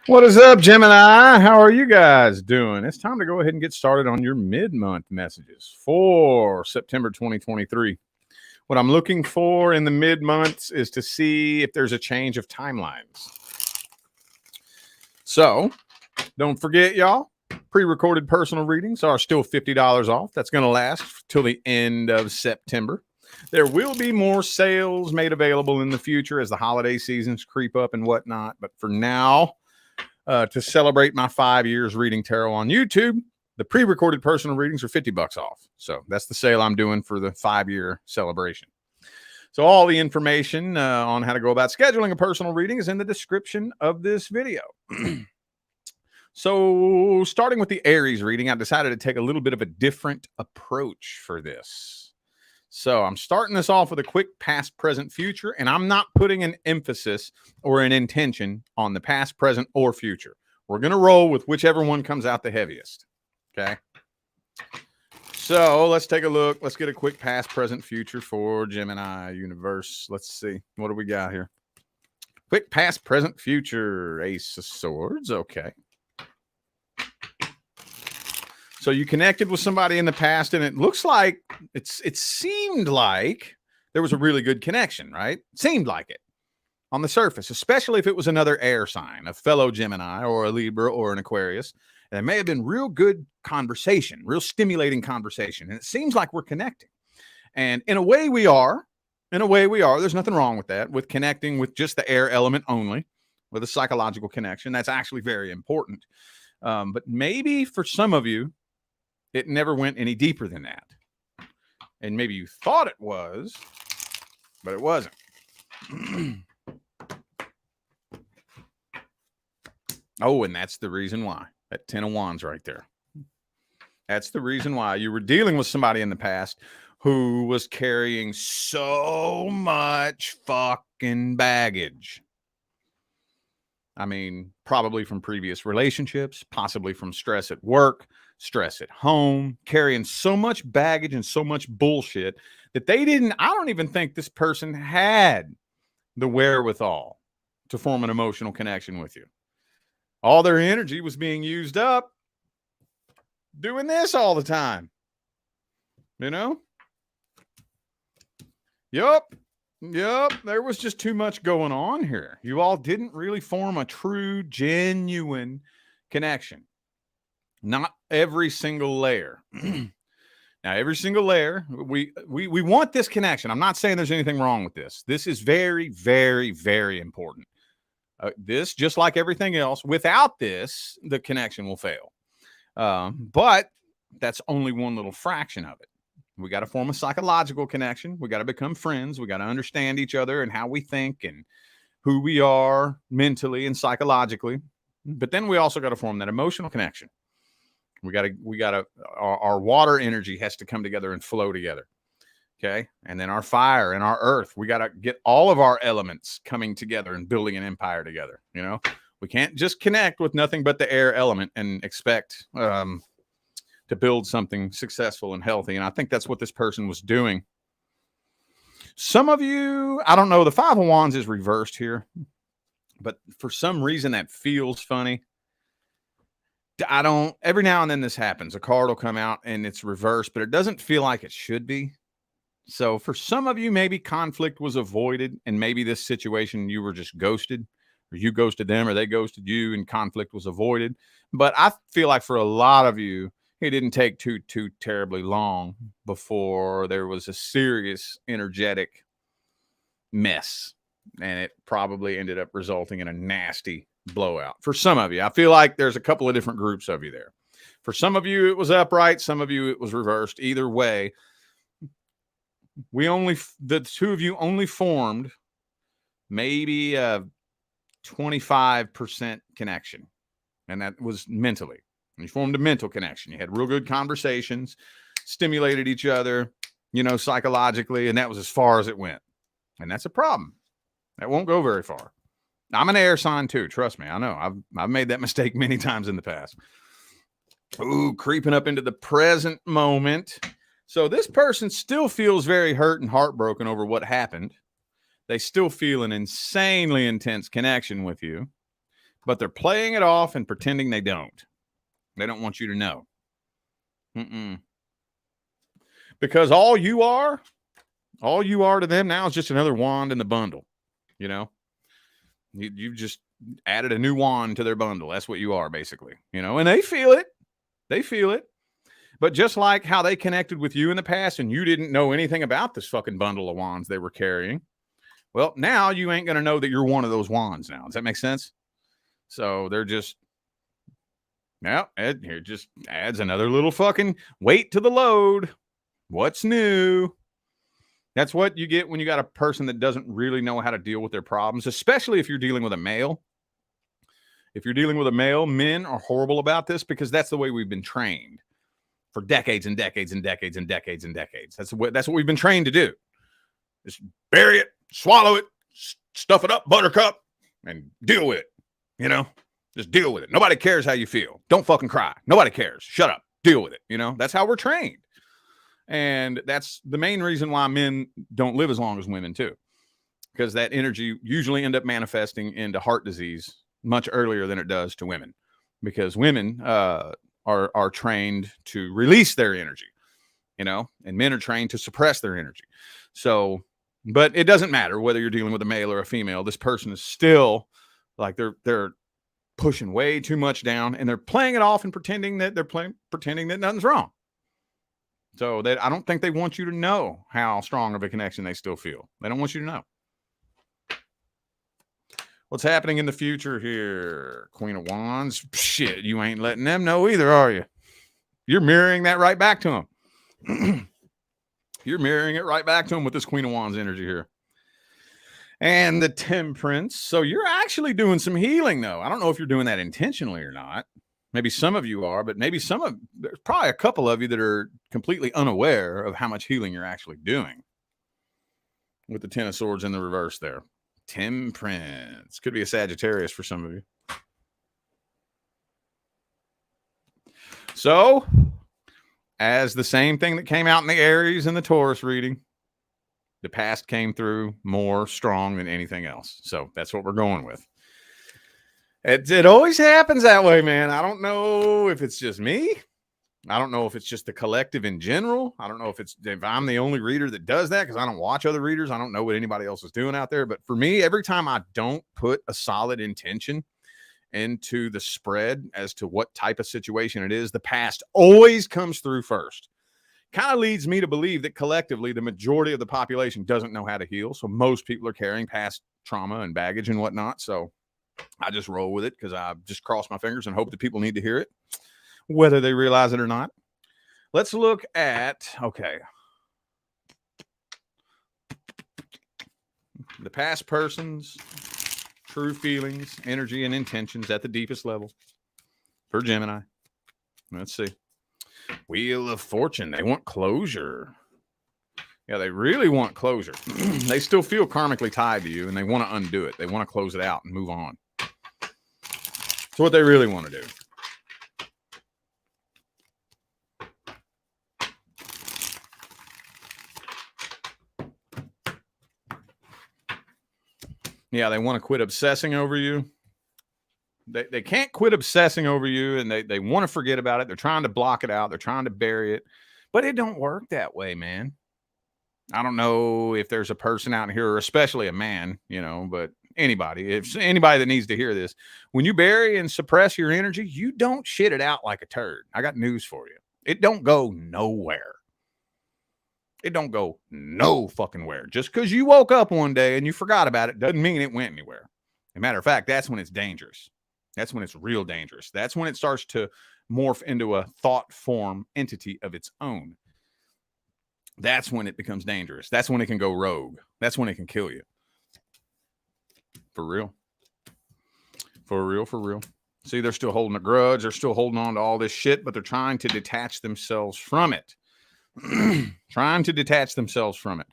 What is up, Gemini? How are you guys doing? It's time to go ahead and get started on your mid-month messages for September 2023. What I'm looking for in the mid-months is to see if there's a change of timelines. So, don't forget, y'all, pre-recorded personal readings are still $50 off. That's going to last till the end of September. There will be more sales made available in the future as the holiday seasons creep up and whatnot. But for now, to celebrate my 5 years reading tarot on YouTube, the pre-recorded personal readings are $50 off. So that's the sale I'm doing for the 5-year celebration. So all the information on how to go about scheduling a personal reading is in the description of this video. So starting with the Aries reading, I decided to take a little bit of a different approach for this. So I'm starting this off with a quick past, present, future, and I'm not putting an emphasis or an intention on the past, present, or future. We're going to roll with whichever one comes out the heaviest. Okay. So let's take a look. Let's get a quick past, present, future for Gemini universe. Let's see. What do we got here? Quick past, present, future. Ace of Swords. Okay. So you connected with somebody in the past, and it looks like it seemed like there was a really good connection, right? It seemed like it on the surface, especially if it was another air sign, a fellow Gemini or a Libra or an Aquarius. There may have been real good conversation, real stimulating conversation. And it seems like we're connecting. And in a way we are. In a way we are. There's nothing wrong with that, with connecting with just the air element only, with a psychological connection. That's actually very important. But maybe for some of you, it never went any deeper than that. And maybe you thought it was, but it wasn't. Oh, and that's the reason why. That 10 of Wands right there. That's the reason why you were dealing with somebody in the past who was carrying so much fucking baggage. I mean, probably from previous relationships, possibly from stress at work, stress at home, carrying so much baggage and so much bullshit that I don't even think this person had the wherewithal to form an emotional connection with you. All their energy was being used up doing this all the time. You know? Yup. There was just too much going on here. You all didn't really form a true, genuine connection. Not every single layer. Now, every single layer, we want this connection. I'm not saying there's anything wrong with this. This is very, very, very important. This, just like everything else, without this, the connection will fail. But that's only one little fraction of it. We got to form a psychological connection. We got to become friends. We got to understand each other and how we think and who we are mentally and psychologically. But then we also got to form that emotional connection. Our water energy has to come together and flow together. Okay. And then our fire and our earth, we got to get all of our elements coming together and building an empire together. You know, we can't just connect with nothing but the air element and expect, to build something successful and healthy. And I think that's what this person was doing. Some of you, I don't know, the 5 of Wands is reversed here, but for some reason that feels funny. Every now and then this happens. A card will come out and it's reversed, but it doesn't feel like it should be. So for some of you, maybe conflict was avoided, and maybe this situation, you were just ghosted, or you ghosted them, or they ghosted you, and conflict was avoided. But I feel like for a lot of you, it didn't take too terribly long before there was a serious energetic mess, and it probably ended up resulting in a nasty blowout. For some of you, I feel like there's a couple of different groups of you there. For some of you, it was upright. Some of you, it was reversed. Either way, the two of you only formed maybe a 25% connection, and that was mentally. You formed a mental connection. You had real good conversations, stimulated each other, psychologically, and that was as far as it went. And that's a problem. That won't go very far. I'm an air sign too. Trust me. I know. I've made that mistake many times in the past. Ooh, creeping up into the present moment. So this person still feels very hurt and heartbroken over what happened. They still feel an insanely intense connection with you. but they're playing it off and pretending they don't. They don't want you to know. Because all you are to them now is just another wand in the bundle. You know, you just added a new wand to their bundle. That's what you are, basically. You know, and they feel it. They feel it. But just like how they connected with you in the past and you didn't know anything about this fucking bundle of wands they were carrying, well, now you ain't going to know that you're one of those wands now. Does that make sense? So they're just, yeah, here just adds another little fucking weight to the load. What's new? That's what you get when you got a person that doesn't really know how to deal with their problems, especially if you're dealing with a male. If you're dealing with a male, men are horrible about this because that's the way we've been trained for decades and decades and decades and decades and decades. That's what we've been trained to do. Just bury it, swallow it, stuff it up, buttercup, and deal with it. You know, just deal with it. Nobody cares how you feel. Don't fucking cry. Nobody cares. Shut up. Deal with it. You know, that's how we're trained. And that's the main reason why men don't live as long as women too, because that energy usually end up manifesting into heart disease much earlier than it does to women, because women are trained to release their energy, you know, and men are trained to suppress their energy. So, but it doesn't matter whether you're dealing with a male or a female. This person is still like they're pushing way too much down, and they're playing it off and pretending that nothing's wrong. So that I don't think they want you to know how strong of a connection they still feel. They don't want you to know. What's happening in the future here? Queen of Wands. Shit, you ain't letting them know either, are you? You're mirroring that right back to them. You're mirroring it right back to them with this Queen of Wands energy here. And the Temperance. So you're actually doing some healing, though. I don't know if you're doing that intentionally or not. Maybe some of you are, but maybe there's probably a couple of you that are completely unaware of how much healing you're actually doing. With the Ten of Swords in the reverse there. Temperance. Could be a Sagittarius for some of you. So, as the same thing that came out in the Aries and the Taurus reading, the past came through more strong than anything else. So, that's what we're going with. It always happens that way, man. I don't know if it's just me. I don't know if it's just the collective in general. I don't know if I'm the only reader that does that, because I don't watch other readers. I don't know what anybody else is doing out there. But for me, every time I don't put a solid intention into the spread as to what type of situation it is, the past always comes through first. Kind of leads me to believe that collectively, the majority of the population doesn't know how to heal. So most people are carrying past trauma and baggage and whatnot. So I just roll with it because I just cross my fingers and hope that people need to hear it, whether they realize it or not. Let's look at, okay, the past person's true feelings, energy, and intentions at the deepest level for Gemini. Let's see. Wheel of Fortune. They want closure. Yeah, they really want closure. They still feel karmically tied to you, and they want to undo it. They want to close it out and move on. That's what they really want to do. Yeah, they want to quit obsessing over you. They can't quit obsessing over you, and they want to forget about it. They're trying to block it out. They're trying to bury it. But it don't work that way, man. I don't know if there's a person out here, or especially a man, you know, but anybody that needs to hear this, when you bury and suppress your energy, you don't shit it out like a turd. I got news for you. It don't go nowhere. It don't go no fucking where. Just because you woke up one day and you forgot about it doesn't mean it went anywhere. As a matter of fact, that's when it's dangerous. That's when it's real dangerous. That's when it starts to morph into a thought form entity of its own. That's when it becomes dangerous. That's when it can go rogue. That's when it can kill you. For real. For real, for real. See, they're still holding a grudge. They're still holding on to all this shit, but they're trying to detach themselves from it. Trying to detach themselves from it.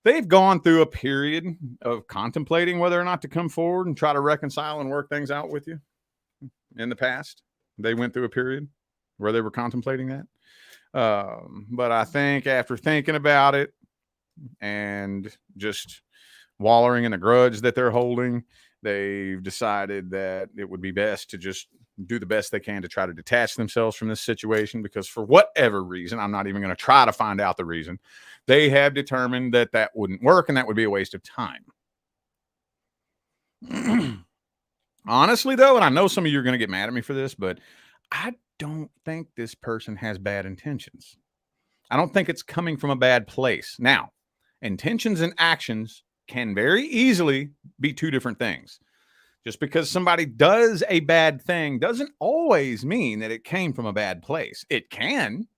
They've gone through a period of contemplating whether or not to come forward and try to reconcile and work things out with you. In the past, they went through a period where they were contemplating that. But I think after thinking about it and just wallowing in the grudge that they're holding, They've decided that it would be best to just do the best they can to try to detach themselves from this situation, because for whatever reason, I'm not even going to try to find out the reason, they have determined that that wouldn't work and that would be a waste of time. Honestly, though, and I know some of you are going to get mad at me for this, but I don't think this person has bad intentions. I don't think it's coming from a bad place. Now, intentions and actions can very easily be two different things. Just because somebody does a bad thing doesn't always mean that it came from a bad place. It can.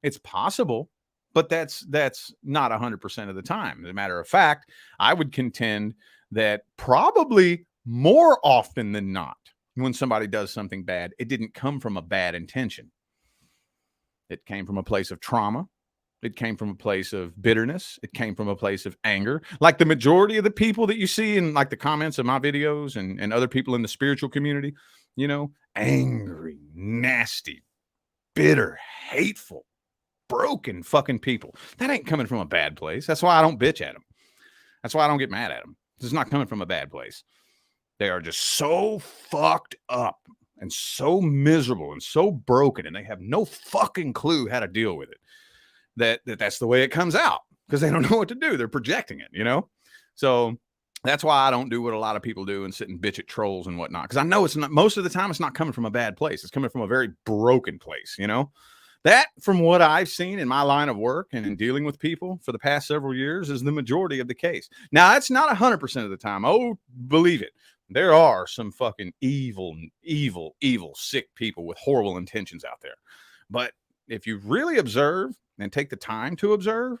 It's possible, but that's not 100% of the time. As a matter of fact, I would contend that probably more often than not, when somebody does something bad, it didn't come from a bad intention. It came from a place of trauma. It came from a place of bitterness. It came from a place of anger. Like the majority of the people that you see in like the comments of my videos and other people in the spiritual community, you know, angry, nasty, bitter, hateful, broken fucking people. That ain't coming from a bad place. That's why I don't bitch at them. That's why I don't get mad at them. It's not coming from a bad place. They are just so fucked up and so miserable and so broken, and they have no fucking clue how to deal with it. That's the way it comes out, because they don't know what to do. They're projecting it, you know? So that's why I don't do what a lot of people do and sit and bitch at trolls and whatnot. Because I know it's not, most of the time, it's not coming from a bad place. It's coming from a very broken place, you know? That, from what I've seen in my line of work and in dealing with people for the past several years, is the majority of the case. Now, it's not 100% of the time. Oh, believe it. There are some fucking evil, sick people with horrible intentions out there. But if you really observe and take the time to observe,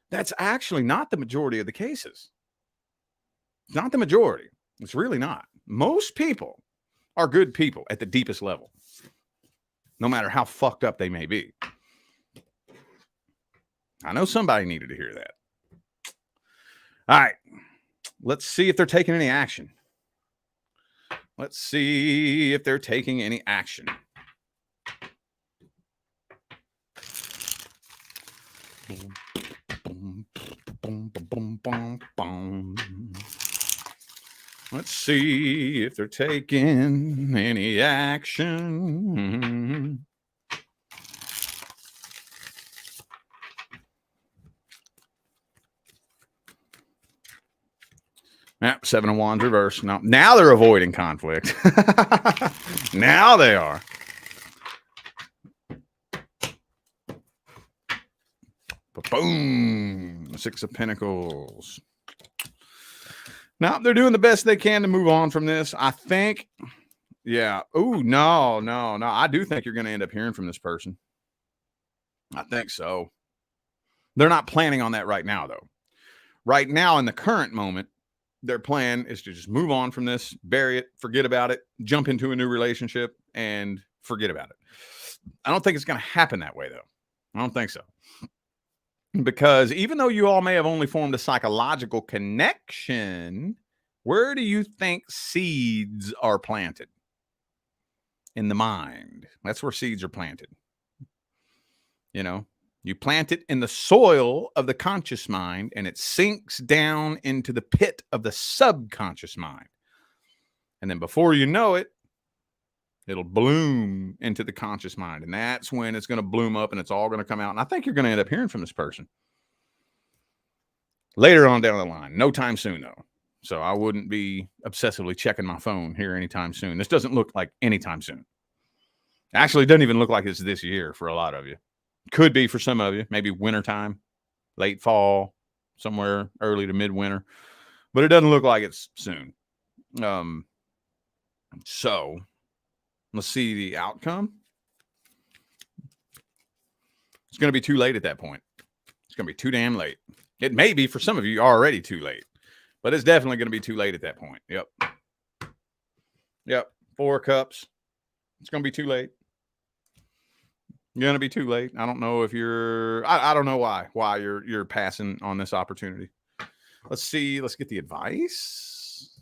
that's actually not the majority of the cases. It's not the majority. It's really not. Most people are good people at the deepest level, no matter how fucked up they may be. I know somebody needed to hear that. All right. Let's see if they're taking any action. Let's see if they're taking any action. Let's see if they're taking any action. Yep, 7 of Wands reverse. No, now they're avoiding conflict. Now they are. Boom. 6 of Pentacles. Now they're doing the best they can to move on from this. I think, yeah. Oh, no. I do think you're going to end up hearing from this person. I think so. They're not planning on that right now, though. Right now, in the current moment, their plan is to just move on from this, bury it, forget about it, jump into a new relationship, and forget about it. I don't think it's going to happen that way, though. I don't think so. Because even though you all may have only formed a psychological connection, where do you think seeds are planted? In the mind. That's where seeds are planted. You know, you plant it in the soil of the conscious mind, and it sinks down into the pit of the subconscious mind. And then before you know it, it'll bloom into the conscious mind. And that's when it's going to bloom up and it's all going to come out. And I think you're going to end up hearing from this person later on down the line. No time soon, though. So I wouldn't be obsessively checking my phone here anytime soon. This doesn't look like anytime soon. Actually, it doesn't even look like it's this year for a lot of you. Could be for some of you, maybe wintertime, late fall, somewhere early to midwinter. But it doesn't look like it's soon. So let's see the outcome. It's going to be too late at that point. It's going to be too damn late. It may be for some of you already too late, but it's definitely going to be too late at that point. Yep. 4 of Cups. It's going to be too late. You're going to be too late. I don't know if you're, I don't know why you're passing on this opportunity. Let's see. Let's get the advice.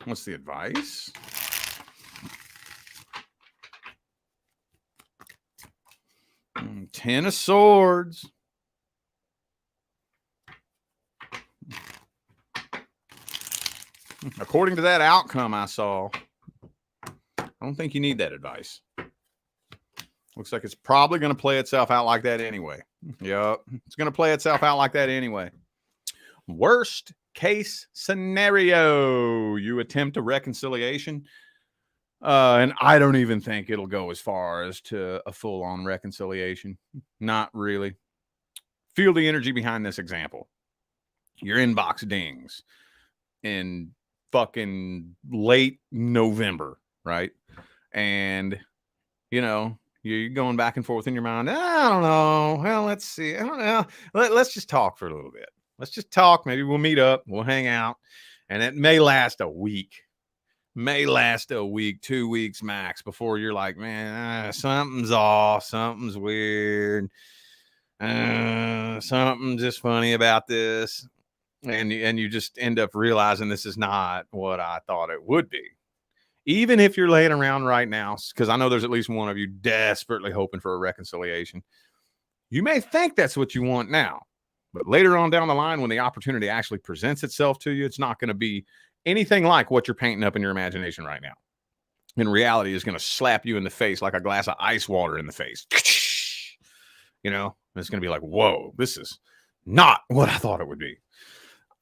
What's the advice? Ten of Swords. According to that outcome I saw, I don't think you need that advice. Looks like it's probably going to play itself out like that anyway. Yep, it's going to play itself out like that anyway. Worst case scenario, you attempt a reconciliation. And I don't even think it'll go as far as to a full-on reconciliation. Not really. Feel the energy behind this example. Your inbox dings in fucking late November, right? And, you know, you're going back and forth in your mind. I don't know. Well, let's see. I don't know. Let's just talk for a little bit. Let's just talk. Maybe we'll meet up. We'll hang out. And it may last a week. 2 weeks max before you're like, man, something's off. Something's weird. Something just funny about this. And you just end up realizing this is not what I thought it would be. Even if you're laying around right now, because I know there's at least one of you desperately hoping for a reconciliation. You may think that's what you want now, but later on down the line, when the opportunity actually presents itself to you, it's not going to be anything like what you're painting up in your imagination right now. In reality, it's going to slap you in the face like a glass of ice water in the face. You know, it's going to be like, whoa, this is not what I thought it would be.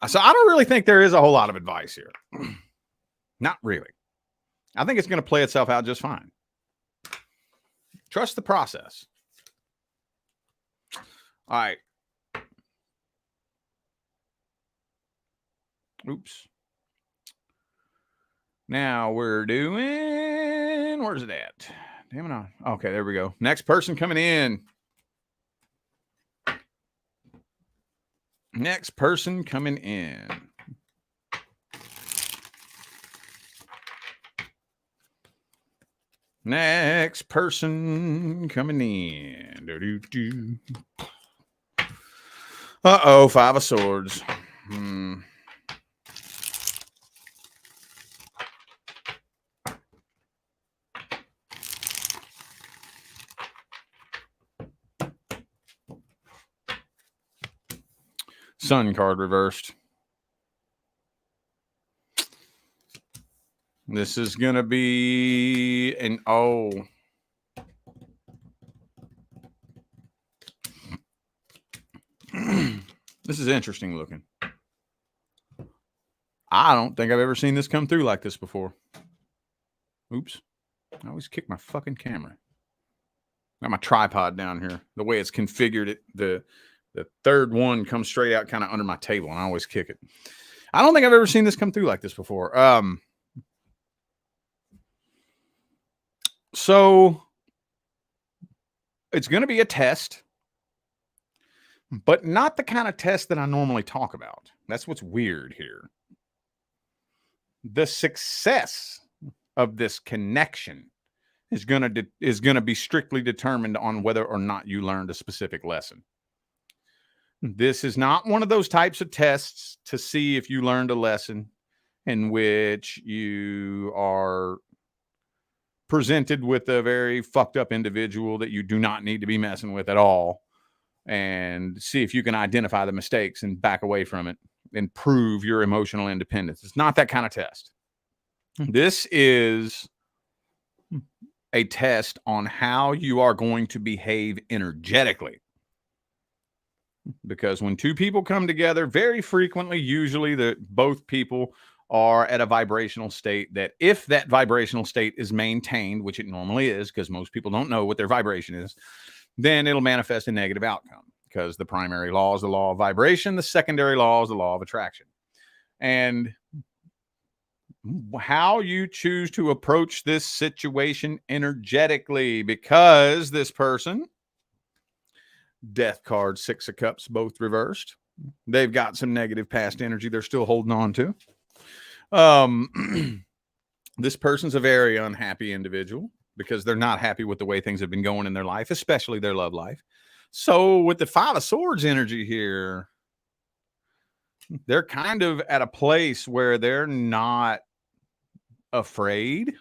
So I don't really think there is a whole lot of advice here. Not really. I think it's going to play itself out just fine. Trust the process. All right. Oops. Now we're doing, where's it at? Damn it. Okay, there we go. Next person coming in. Next person coming in. Next person coming in. Do-do-do. Uh-oh, 5 of Swords. Sun card reversed. This is going to be an oh. This is interesting looking. I don't think I've ever seen this come through like this before. Oops. I always kick my fucking camera. Got my tripod down here. The way it's configured, the third one comes straight out kind of under my table, and I always kick it. I don't think I've ever seen this come through like this before. So it's going to be a test, but not the kind of test that I normally talk about. That's what's weird here. The success of this connection is going to be strictly determined on whether or not you learned a specific lesson. This is not one of those types of tests to see if you learned a lesson in which you are presented with a very fucked up individual that you do not need to be messing with at all, and see if you can identify the mistakes and back away from it and prove your emotional independence. It's not that kind of test. This is a test on how you are going to behave energetically. Because when two people come together, very frequently, usually both people are at a vibrational state that if that vibrational state is maintained, which it normally is, because most people don't know what their vibration is, then it'll manifest a negative outcome, because the primary law is the law of vibration. The secondary law is the law of attraction. And how you choose to approach this situation energetically, because this person, Death card, 6 of Cups, both reversed. They've got some negative past energy they're still holding on to. This person's a very unhappy individual because they're not happy with the way things have been going in their life, especially their love life. So with the 5 of Swords energy here, they're kind of at a place where they're not afraid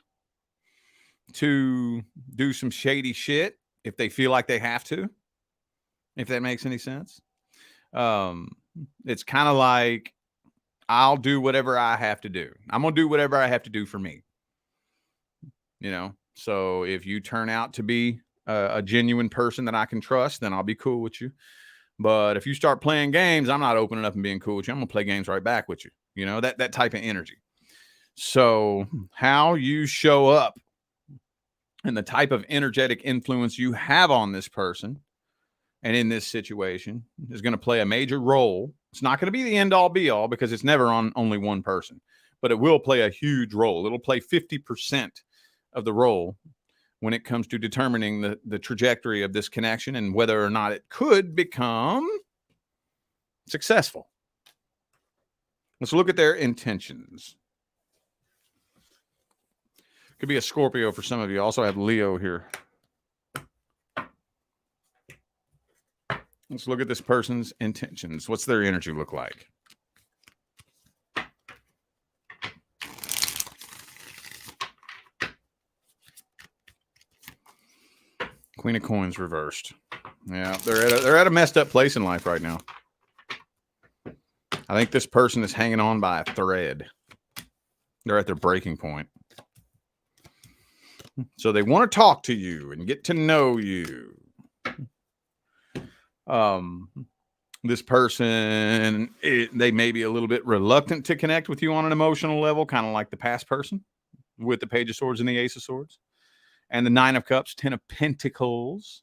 to do some shady shit if they feel like they have to, if that makes any sense. It's kind of like, I'll do whatever I have to do. I'm going to do whatever I have to do for me. So if you turn out to be a genuine person that I can trust, then I'll be cool with you. But if you start playing games, I'm not opening up and being cool with you. I'm going to play games right back with you. That type of energy. So how you show up and the type of energetic influence you have on this person and in this situation is going to play a major role. It's not going to be the end all be all because it's never on only one person, but it will play a huge role. It'll play 50% of the role when it comes to determining the trajectory of this connection and whether or not it could become successful. Let's look at their intentions. Could be a Scorpio for some of you. Also have Leo here. Let's look at this person's intentions. What's their energy look like? Queen of Coins reversed. Yeah, they're at a messed up place in life right now. I think this person is hanging on by a thread. They're at their breaking point. So they want to talk to you and get to know you. This person, they may be a little bit reluctant to connect with you on an emotional level, kind of like the past person with the Page of Swords and the Ace of Swords. And the Nine of Cups, 10 of Pentacles.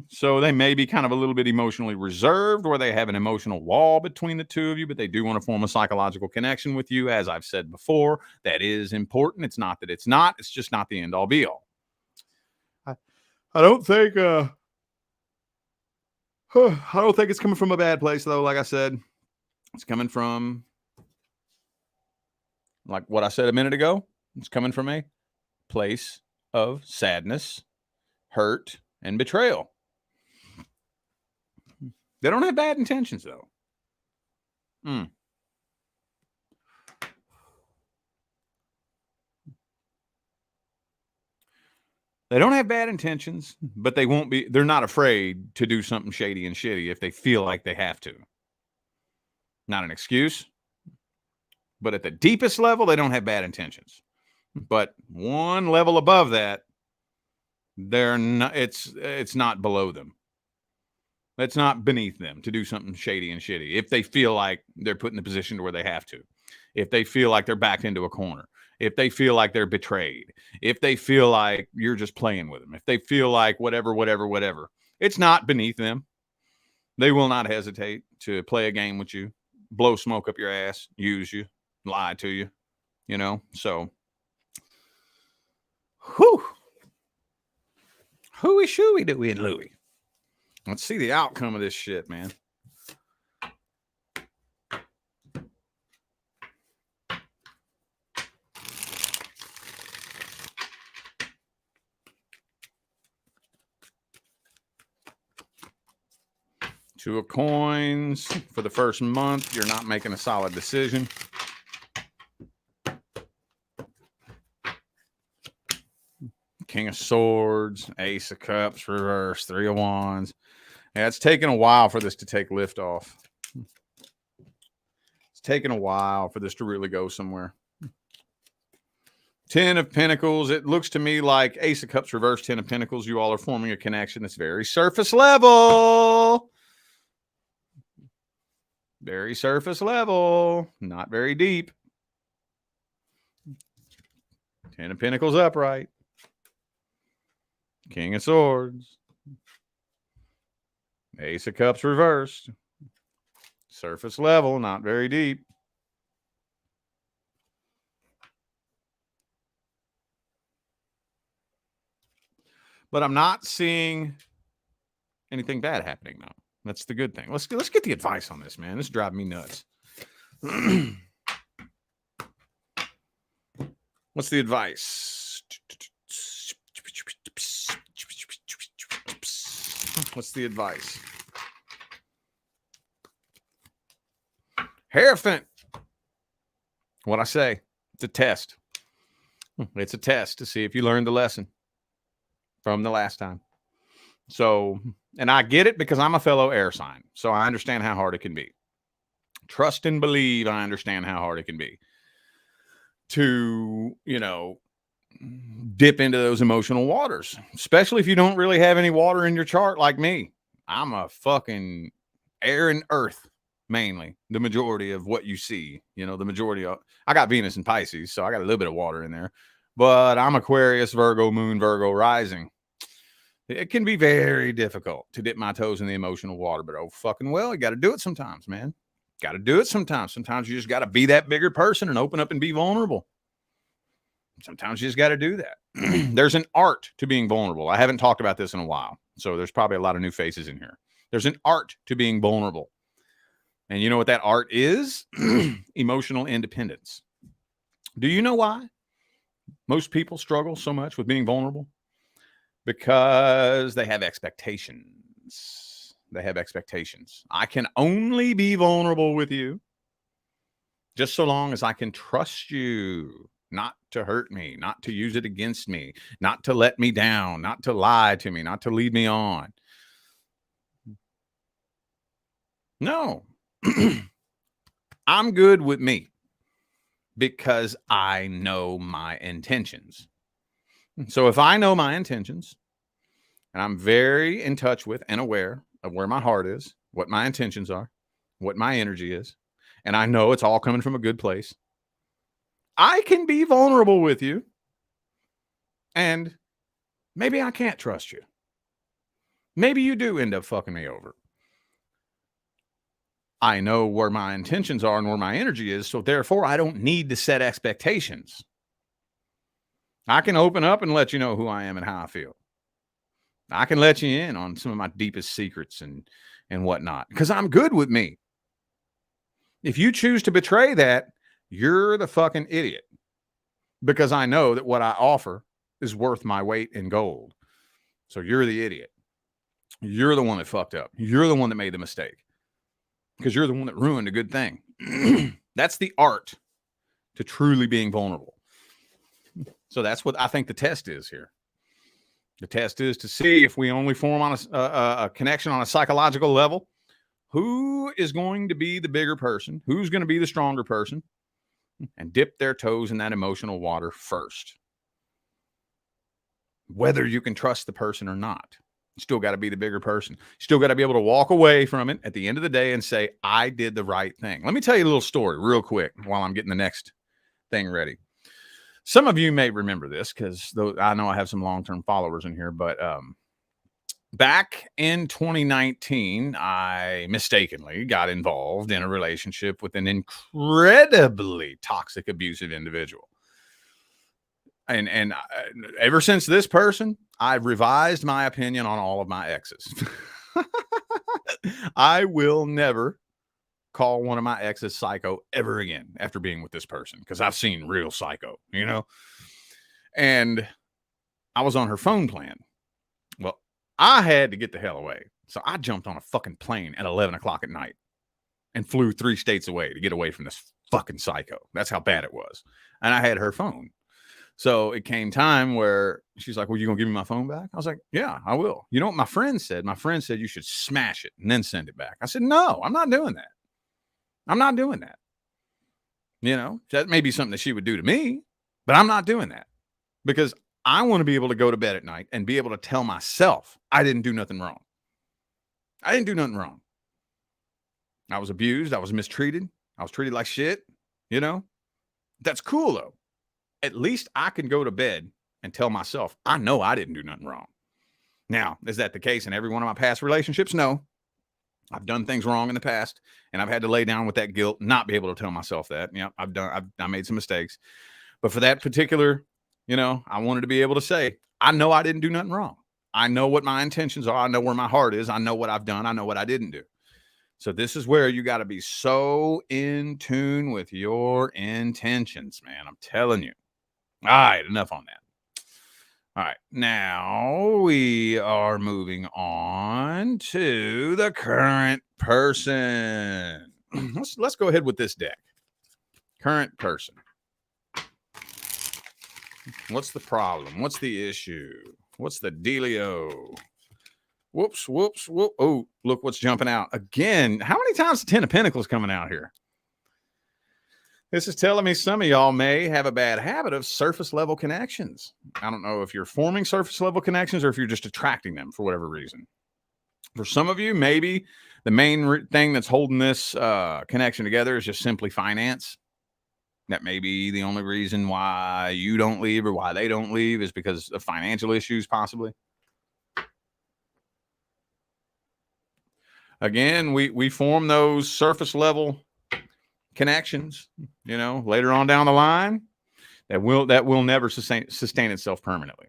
So they may be kind of a little bit emotionally reserved, or they have an emotional wall between the two of you, but they do want to form a psychological connection with you. As I've said before, that is important. It's not that it's not. It's just not the end all be all. I don't think I don't think it's coming from a bad place, though. Like I said, it's coming from, like what I said a minute ago, it's coming from a place of sadness, hurt, and betrayal. They don't have bad intentions, though. They don't have bad intentions, but they're not afraid to do something shady and shitty if they feel like they have to. Not an excuse, but at the deepest level, they don't have bad intentions. But one level above that, they're not, it's not below them. It's not beneath them to do something shady and shitty if they feel like they're put in a position where they have to. If they feel like they're backed into a corner. If they feel like they're betrayed. If they feel like you're just playing with them. If they feel like whatever. It's not beneath them. They will not hesitate to play a game with you, blow smoke up your ass, use you, lie to you, so. Whew. Hooey shooey dooey and Louie. Let's see the outcome of this shit, man. Two of Coins for the first month. You're not making a solid decision. King of Swords, Ace of Cups, reverse, Three of Wands. Yeah, it's taken a while for this to take lift off. It's taken a while for this to really go somewhere. 10 of Pentacles. It looks to me like Ace of Cups, reverse, 10 of Pentacles. You all are forming a connection that's very surface level. Very surface level. Not very deep. 10 of Pentacles upright. King of Swords. Ace of Cups reversed. Surface level, not very deep. But I'm not seeing anything bad happening now. That's the good thing. Let's get the advice on this, man. This is driving me nuts. What's the advice? What's the advice? Hierophant. What I say? It's a test. It's a test to see if you learned the lesson from the last time. So, and I get it because I'm a fellow air sign. So I understand how hard it can be. Trust and believe. I understand how hard it can be to, dip into those emotional waters, especially if you don't really have any water in your chart like me. I'm a fucking air and earth, mainly the majority of what you see. The majority of, I got Venus and Pisces, so I got a little bit of water in there, but I'm Aquarius, Virgo moon, Virgo rising. It can be very difficult to dip my toes in the emotional water, but oh fucking well, you got to do it sometimes, man. Got to do it sometimes. Sometimes you just got to be that bigger person and open up and be vulnerable. Sometimes you just got to do that. There's an art to being vulnerable. I haven't talked about this in a while, so there's probably a lot of new faces in here. There's an art to being vulnerable. And you know what that art is? Emotional independence. Do you know why most people struggle so much with being vulnerable? Because they have expectations. They have expectations. I can only be vulnerable with you just so long as I can trust you not to hurt me, not to use it against me, not to let me down, not to lie to me, not to lead me on. No, I'm good with me because I know my intentions. So if I know my intentions and I'm very in touch with and aware of where my heart is, what my intentions are, what my energy is, and I know it's all coming from a good place, I can be vulnerable with you. And maybe I can't trust you. Maybe you do end up fucking me over. I know where my intentions are and where my energy is, so therefore I don't need to set expectations. I can open up and let you know who I am and how I feel. I can let you in on some of my deepest secrets and whatnot, because I'm good with me. If you choose to betray that, you're the fucking idiot, because I know that what I offer is worth my weight in gold. So you're the idiot. You're the one that fucked up. You're the one that made the mistake, because you're the one that ruined a good thing. That's the art to truly being vulnerable. So that's what I think the test is here. The test is to see if we only form on a connection on a psychological level. Who is going to be the bigger person? Who's going to be the stronger person? And dip their toes in that emotional water first. Whether you can trust the person or not. You still got to be the bigger person. Still got to be able to walk away from it at the end of the day and say, I did the right thing. Let me tell you a little story real quick while I'm getting the next thing ready. Some of you may remember this because I know I have some long-term followers in here, but back in 2019, I mistakenly got involved in a relationship with an incredibly toxic, abusive individual. And ever since this person, I've revised my opinion on all of my exes. I will never call one of my exes psycho ever again after being with this person, because I've seen real psycho, and I was on her phone plan. Well, I had to get the hell away. So I jumped on a fucking plane at 11 o'clock at night and flew 3 states away to get away from this fucking psycho. That's how bad it was. And I had her phone. So it came time where she's like, well, you going to give me my phone back? I was like, yeah, I will. You know what my friend said? My friend said you should smash it and then send it back. I said, no, I'm not doing that. I'm not doing that. That may be something that she would do to me, but I'm not doing that, because I want to be able to go to bed at night and be able to tell myself I didn't do nothing wrong. I didn't do nothing wrong. I was abused. I was mistreated. I was treated like shit. That's cool though. At least I can go to bed and tell myself, I know I didn't do nothing wrong. Now, is that the case in every one of my past relationships? No. I've done things wrong in the past, and I've had to lay down with that guilt, not be able to tell myself that. Yeah, I made some mistakes. But for that particular, I wanted to be able to say, I know I didn't do nothing wrong. I know what my intentions are. I know where my heart is. I know what I've done. I know what I didn't do. So this is where you got to be so in tune with your intentions, man. I'm telling you. All right, enough on that. All right, now we are moving on to the current person. Let's go ahead with this deck. Current person. What's the problem? What's the issue? What's the dealio? Whoops. Oh, look what's jumping out again. How many times the 10 of Pentacles coming out here? This is telling me some of y'all may have a bad habit of surface level connections. I don't know if you're forming surface level connections or if you're just attracting them for whatever reason. For some of you, maybe the main thing that's holding this connection together is just simply finance. That may be the only reason why you don't leave or why they don't leave is because of financial issues, possibly. Again, we form those surface level connections, later on down the line that will never sustain itself permanently.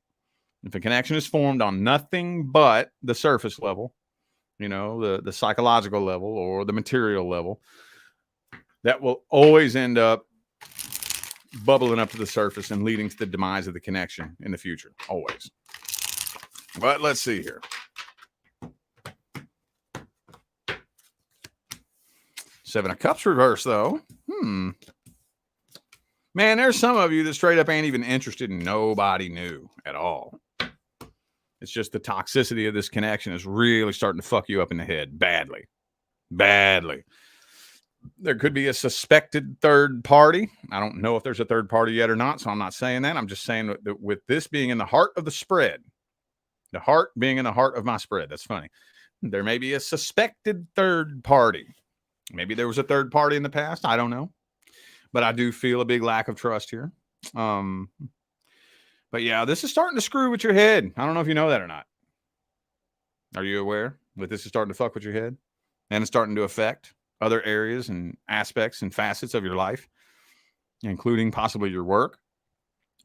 If a connection is formed on nothing but the surface level, the psychological level or the material level, that will always end up bubbling up to the surface and leading to the demise of the connection in the future, always. But let's see here. Seven of Cups reverse, though. Man, there's some of you that straight up ain't even interested in nobody new at all. It's just the toxicity of this connection is really starting to fuck you up in the head badly. Badly. There could be a suspected third party. I don't know if there's a third party yet or not, so I'm not saying that. I'm just saying that with this being in the heart of the spread, the heart being in the heart of my spread, that's funny. There may be a suspected third party. Maybe there was a third party in the past. I don't know. But I do feel a big lack of trust here. But yeah, this is starting to screw with your head. I don't know if you know that or not. Are you aware that this is starting to fuck with your head? And it's starting to affect other areas and aspects and facets of your life, including possibly your work,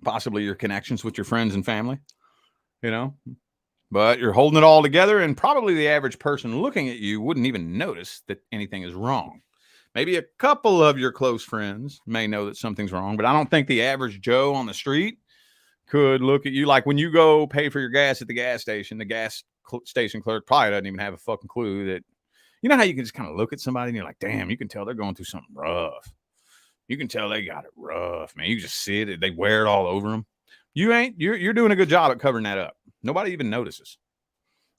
possibly your connections with your friends and family, But you're holding it all together, and probably the average person looking at you wouldn't even notice that anything is wrong. Maybe a couple of your close friends may know that something's wrong, but I don't think the average Joe on the street could look at you like when you go pay for your gas at the gas station. The gas station clerk probably doesn't even have a fucking clue that, how you can just kind of look at somebody and you're like, damn, you can tell they're going through something rough. You can tell they got it rough, man. You just see it. They wear it all over them. You're doing a good job at covering that up. Nobody even notices.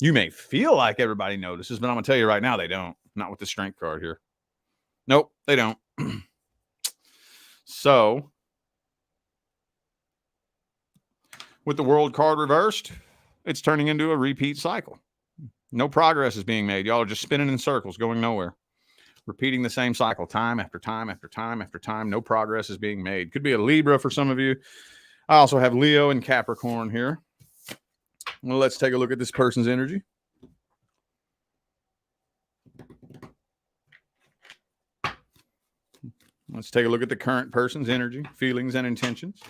You may feel like everybody notices, but I'm going to tell you right now, they don't. Not with the strength card here. Nope, they don't. So, with the world card reversed, it's turning into a repeat cycle. No progress is being made. Y'all are just spinning in circles, going nowhere. Repeating the same cycle time after time after time after time. No progress is being made. Could be a Libra for some of you. I also have Leo and Capricorn here. Well, let's take a look at this person's energy. Let's take a look at the current person's energy, feelings, and intentions.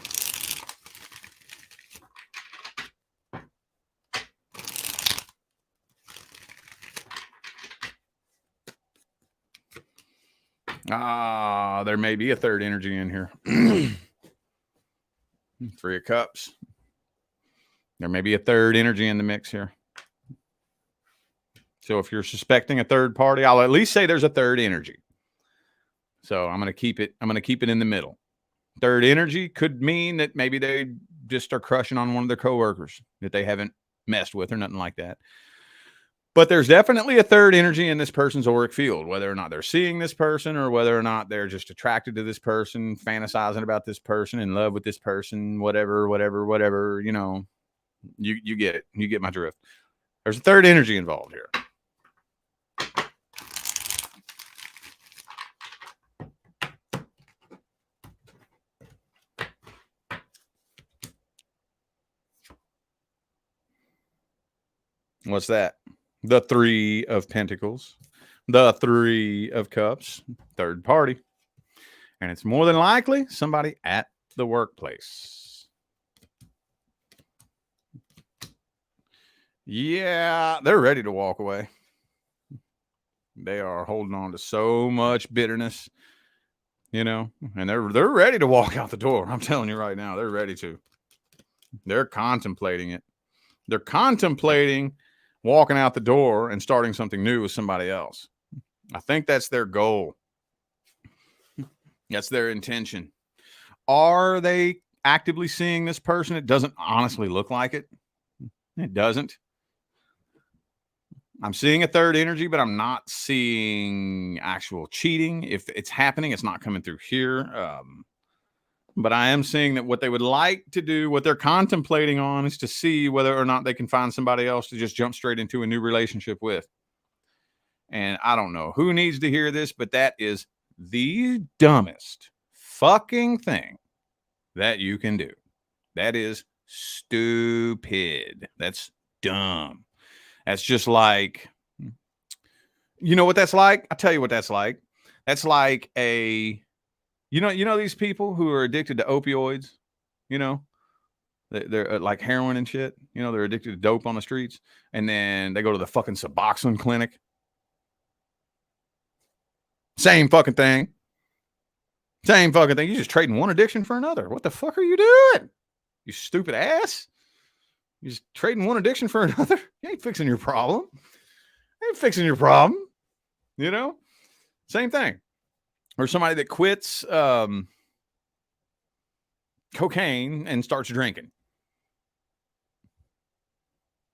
There may be a third energy in here. Three of Cups. There may be a third energy in the mix here. So if you're suspecting a third party, I'll at least say there's a third energy. So I'm going to keep it in the middle. Third energy could mean that maybe they just are crushing on one of their coworkers that they haven't messed with or nothing like that. But there's definitely a third energy in this person's auric field, whether or not they're seeing this person or whether or not they're just attracted to this person, fantasizing about this person, in love with this person, whatever, you get it. You get my drift. There's a third energy involved here. What's that? The Three of Pentacles, the Three of Cups, third party. And it's more than likely somebody at the workplace. Yeah, they're ready to walk away. They are holding on to so much bitterness, and they're ready to walk out the door. I'm telling you right now, they're ready to. They're contemplating it. They're contemplating walking out the door and starting something new with somebody else. I think that's their goal. That's their intention. Are they actively seeing this person? It doesn't honestly look like it. It doesn't. I'm seeing a third energy, but I'm not seeing actual cheating. If it's happening, it's not coming through here. But I am seeing that what they would like to do, what they're contemplating on, is to see whether or not they can find somebody else to just jump straight into a new relationship with. And I don't know who needs to hear this, but that is the dumbest fucking thing that you can do. That is stupid. That's dumb. That's just like, you know what that's like? I'll tell you what that's like. That's like you know these people who are addicted to opioids, you know, they're like heroin and shit. You know, they're addicted to dope on the streets, and then they go to the fucking Suboxone clinic. Same fucking thing. Same fucking thing. You're just trading one addiction for another. What the fuck are you doing? You stupid ass. You're just trading one addiction for another. You ain't fixing your problem. You ain't fixing your problem. You know? Same thing. Or somebody that quits cocaine and starts drinking.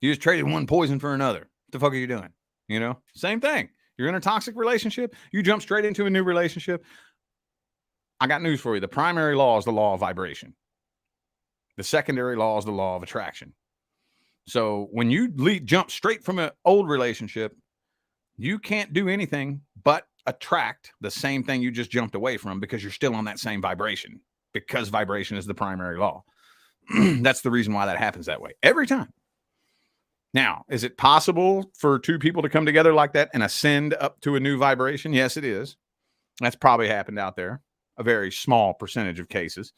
You just traded one poison for another. What the fuck are you doing? You know? Same thing. You're in a toxic relationship. You jump straight into a new relationship. I got news for you. The primary law is the law of vibration. The secondary law is the law of attraction. So when you jump straight from an old relationship, you can't do anything but attract the same thing you just jumped away from, because you're still on that same vibration, because vibration is the primary law. That's the reason why that happens that way every time. Now, is it possible for two people to come together like that and ascend up to a new vibration? Yes, it is. That's probably happened out there. A very small percentage of cases.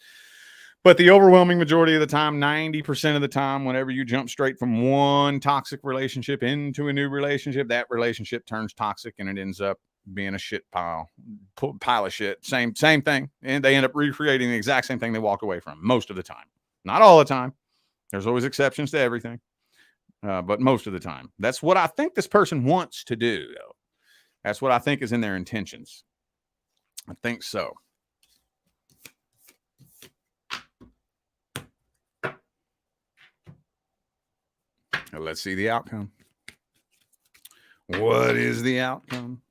But the overwhelming majority of the time, 90% of the time, whenever you jump straight from one toxic relationship into a new relationship, that relationship turns toxic and it ends up being a shit pile of shit. Same thing. And they end up recreating the exact same thing they walked away from most of the time. Not all the time. There's always exceptions to everything. But most of the time. That's what I think this person wants to do, though. That's what I think is in their intentions. I think so. Now let's see the outcome. What is the outcome?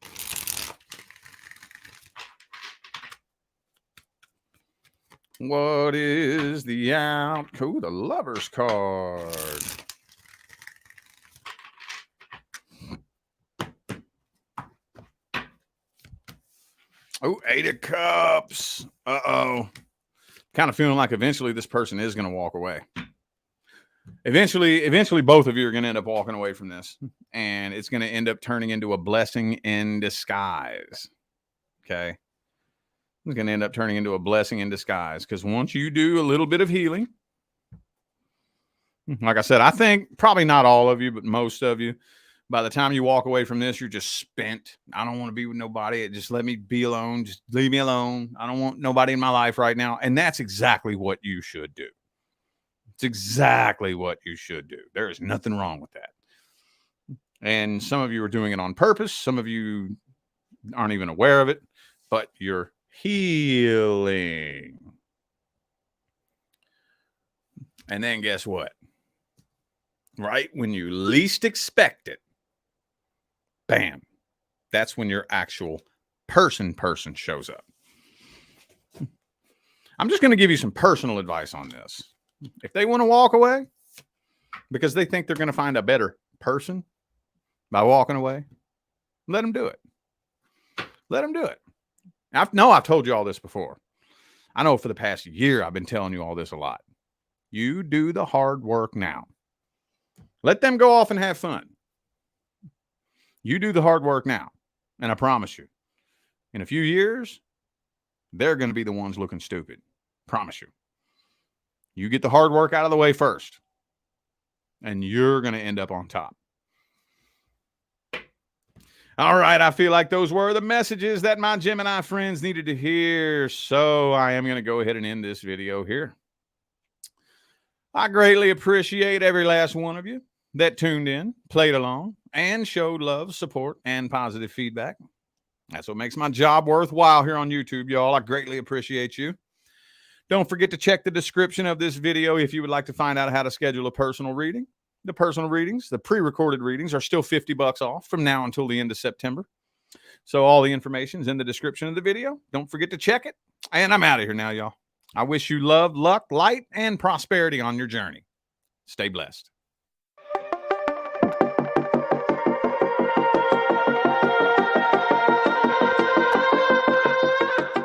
What is the outcome? The Lover's card. Oh, 8 of Cups. Uh-oh. Kind of feeling like eventually this person is going to walk away. Eventually, both of you are going to end up walking away from this. And it's going to end up turning into a blessing in disguise. Okay? It's going to end up turning into a blessing in disguise. Because once you do a little bit of healing, like I said, I think probably not all of you, but most of you, by the time you walk away from this, you're just spent. I don't want to be with nobody. Just let me be alone. Just leave me alone. I don't want nobody in my life right now. And that's exactly what you should do. It's exactly what you should do. There is nothing wrong with that. And some of you are doing it on purpose. Some of you aren't even aware of it, but you're healing. And then guess what? Right when you least expect it, bam, that's when your actual person shows up. I'm just going to give you some personal advice on this. If they want to walk away because they think they're going to find a better person by walking away, let them do it. Let them do it. I've told you all this before. I know for the past year, I've been telling you all this a lot. You do the hard work now. Let them go off and have fun. You do the hard work now. And I promise you, in a few years, they're going to be the ones looking stupid. Promise you. You get the hard work out of the way first, and you're going to end up on top. All right, I feel like those were the messages that my Gemini friends needed to hear, so I am going to go ahead and end this video here. I greatly appreciate every last one of you that tuned in, played along, and showed love, support, and positive feedback. That's what makes my job worthwhile here on YouTube, y'all. I greatly appreciate you. Don't forget to check the description of this video if you would like to find out how to schedule a personal reading. The personal readings, the pre-recorded readings, are still $50 off from now until the end of September. So all the information is in the description of the video. Don't forget to check it. And I'm out of here now, y'all. I wish you love, luck, light, and prosperity on your journey. Stay blessed.